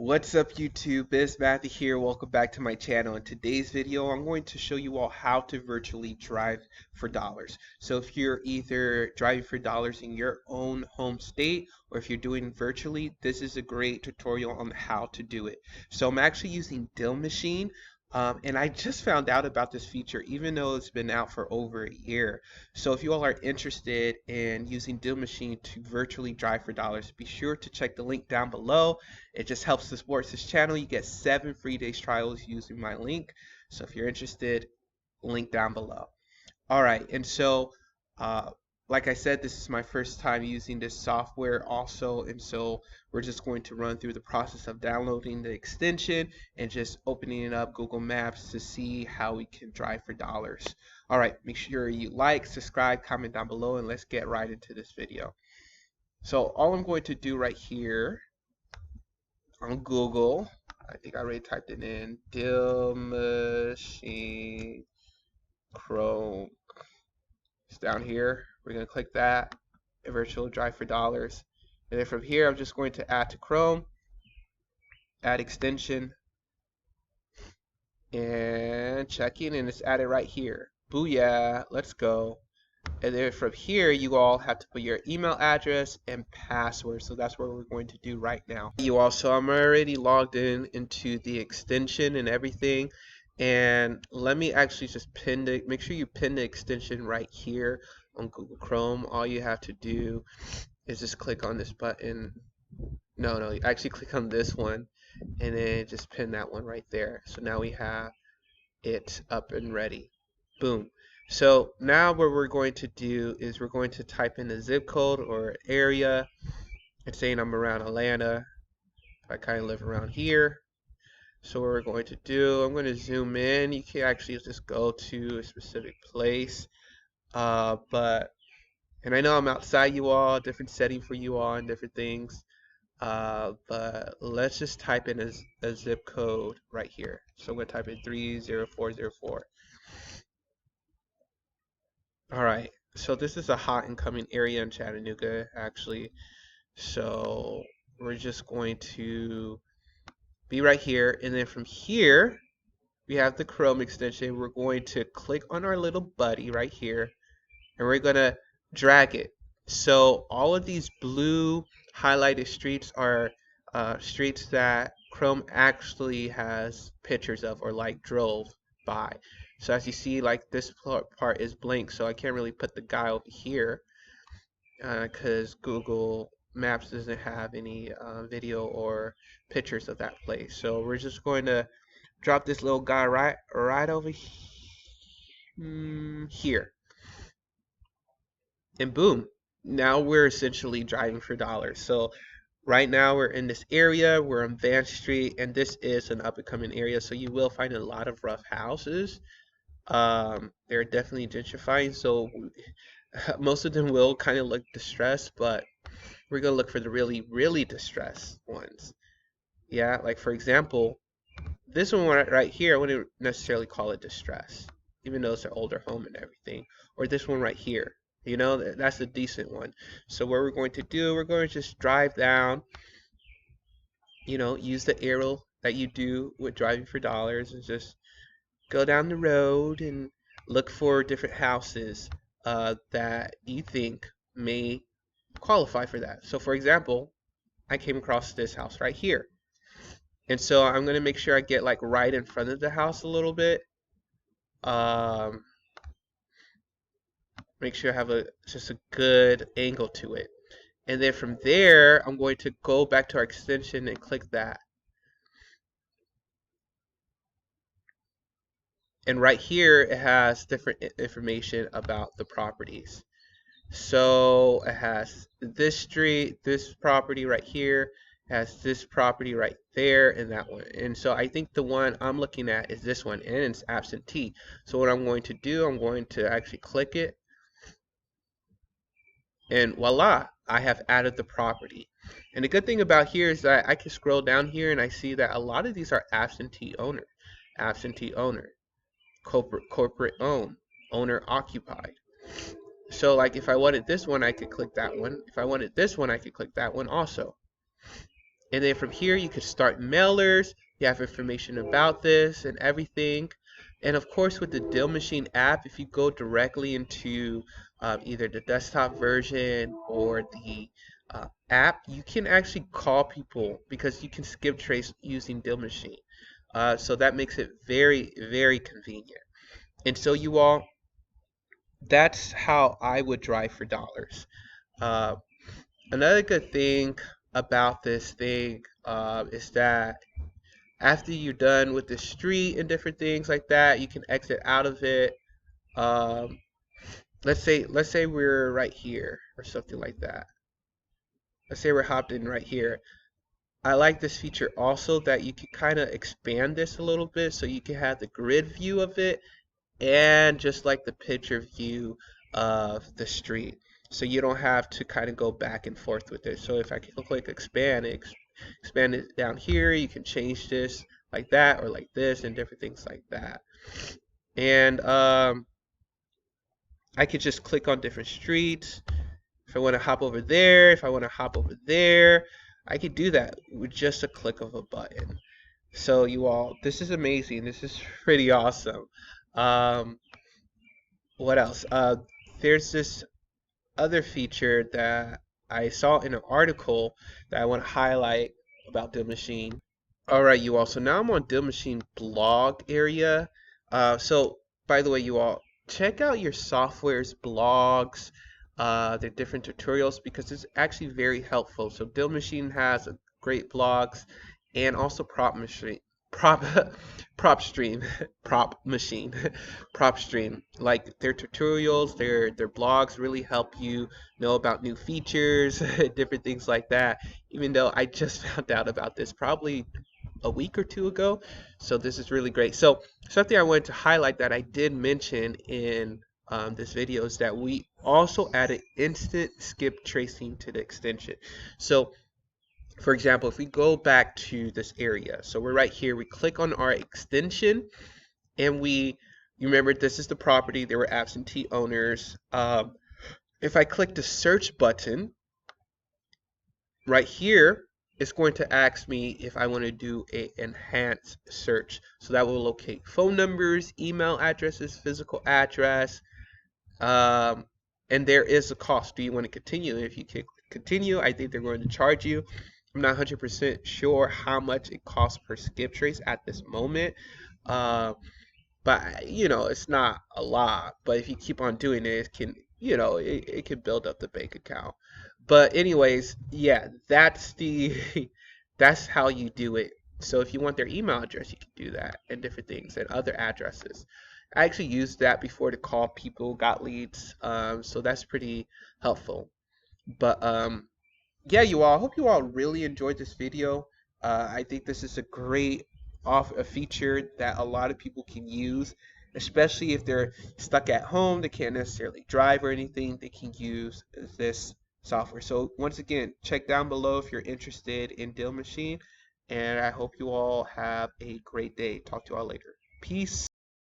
What's up YouTube, it's Matthew here. Welcome back to my channel. In today's video I'm going to show you all how to virtually drive for dollars. So if you're either driving for dollars in your own home state or if you're doing virtually, this is a great tutorial on how to do it. So I'm actually using Deal Machine. And I just found out about this feature even though it's been out for over a year. So if you all are interested in using Deal Machine to virtually drive for dollars, be sure to check the link down below. It just helps to support this channel. You get 7 free days trials using my link. So if you're interested, link down below. All right, and so uh, like I said, this is my first time using this software also, and so we're just going to run through the process of downloading the extension and just opening up Google Maps to see how we can drive for dollars. All right, make sure you like, subscribe, comment down below, and let's get right into this video. So all I'm going to do right here on Google, I think I already typed it in, Deal Machine Chrome. It's down here. We're going to click that, virtual drive for dollars. And then from here, I'm just going to add to Chrome, add extension, and checking, and it's added right here. Booyah, let's go. And then from here, you all have to put your email address and password. So that's what we're going to do right now. I'm already logged into the extension and everything. And let me actually just make sure you pin the extension right here on Google Chrome. All you have to do is just click on this button. No, you actually click on this one and then just pin that one right there. So now we have it up and ready. Boom. So now what we're going to do is we're going to type in a zip code or area. It's saying I'm around Atlanta. I kind of live around here. So what we're going to do, I'm going to zoom in. You can actually just go to a specific place. And I know I'm outside you all, different setting for you all and different things. But let's just type in a zip code right here. So I'm going to type in 30404. Alright, so this is a hot incoming area in Chattanooga, actually. So we're just going to be right here, and then from here, we have the Chrome extension. We're going to click on our little buddy right here, and we're going to drag it. So all of these blue highlighted streets are streets that Chrome actually has pictures of or like drove by. So as you see, like this part is blank, so I can't really put the guy over here because Google Maps doesn't have any video or pictures of that place. So we're just going to drop this little guy right over here, and boom, now we're essentially driving for dollars. So right now we're in this area, we're on Van Street, and this is an up and coming area, so you will find a lot of rough houses. They're definitely gentrifying, so most of them will kind of look distressed, but we're gonna look for the really distressed ones. Yeah, like for example, this one right here, I wouldn't necessarily call it distressed, even though it's an older home and everything. Or this one right here, you know, that's a decent one. So what we're going to do, we're going to just drive down, you know, use the arrow that you do with driving for dollars, and just go down the road and look for different houses that you think may qualify for that. So for example, I came across this house right here. And so I'm going to make sure I get like right in front of the house a little bit. Make sure I have just a good angle to it. And then from there, I'm going to go back to our extension and click that. And right here, it has different information about the properties. So it has this street, this property right here, has this property right there, and that one. And so I think the one I'm looking at is this one, and it's absentee. So what I'm going to do, I'm going to actually click it, and voila, I have added the property. And the good thing about here is that I can scroll down here and I see that a lot of these are absentee owner, corporate owned, owner occupied. So like if I wanted this one, I could click that one. If I wanted this one, I could click that one also. And then from here, you can start mailers. You have information about this and everything. And of course, with the Deal Machine app, if you go directly into either the desktop version or the app, you can actually call people because you can skip trace using Deal Machine. So that makes it very, very convenient. And so you all, that's how I would drive for dollars. Uh, Another good thing about this thing is that after you're done with the street and different things like that, you can exit out of it. Um, let's say we're right here or something like that. Let's say we're hopped in right here. I like this feature also that you can kind of expand this a little bit so you can have the grid view of it and just like the picture view of the street. So you don't have to kind of go back and forth with it. So if I click expand, expand it down here, you can change this like that or like this and different things like that. And I could just click on different streets. If I want to hop over there, if I want to hop over there, I could do that with just a click of a button. So you all, this is amazing. This is pretty awesome. Um, what else? There's this other feature that I saw in an article that I want to highlight about the machine. All right, you all. So now I'm on Deal Machine blog area. So by the way, you all, check out your software's blogs, their different tutorials because it's actually very helpful. So Deal Machine has a great blogs and also prop prop stream, prop machine, prop stream. Like their tutorials, their blogs really help you know about new features, different things like that. Even though I just found out about this probably a week or two ago. So this is really great. So something I wanted to highlight that I did mention in this video is that we also added instant skip tracing to the extension. So for example, if we go back to this area, so we're right here, we click on our extension and you remember this is the property, there were absentee owners. If I click the search button, right here, it's going to ask me if I want to do a enhanced search. So that will locate phone numbers, email addresses, physical address, um, and there is a cost. Do you want to continue? If you click continue, I think they're going to charge you. I'm not 100% sure how much it costs per skip trace at this moment. Uh, but it's not a lot, but if you keep on doing it, it can it can build up the bank account. But anyways, yeah, that's the that's how you do it. So if you want their email address, you can do that and different things and other addresses. I actually used that before to call people, got leads, so that's pretty helpful. But yeah, you all, I hope you all really enjoyed this video. I think this is a great a feature that a lot of people can use, especially if they're stuck at home, they can't necessarily drive or anything, they can use this software. So once again, check down below if you're interested in Deal Machine, and I hope you all have a great day. Talk to you all later. Peace.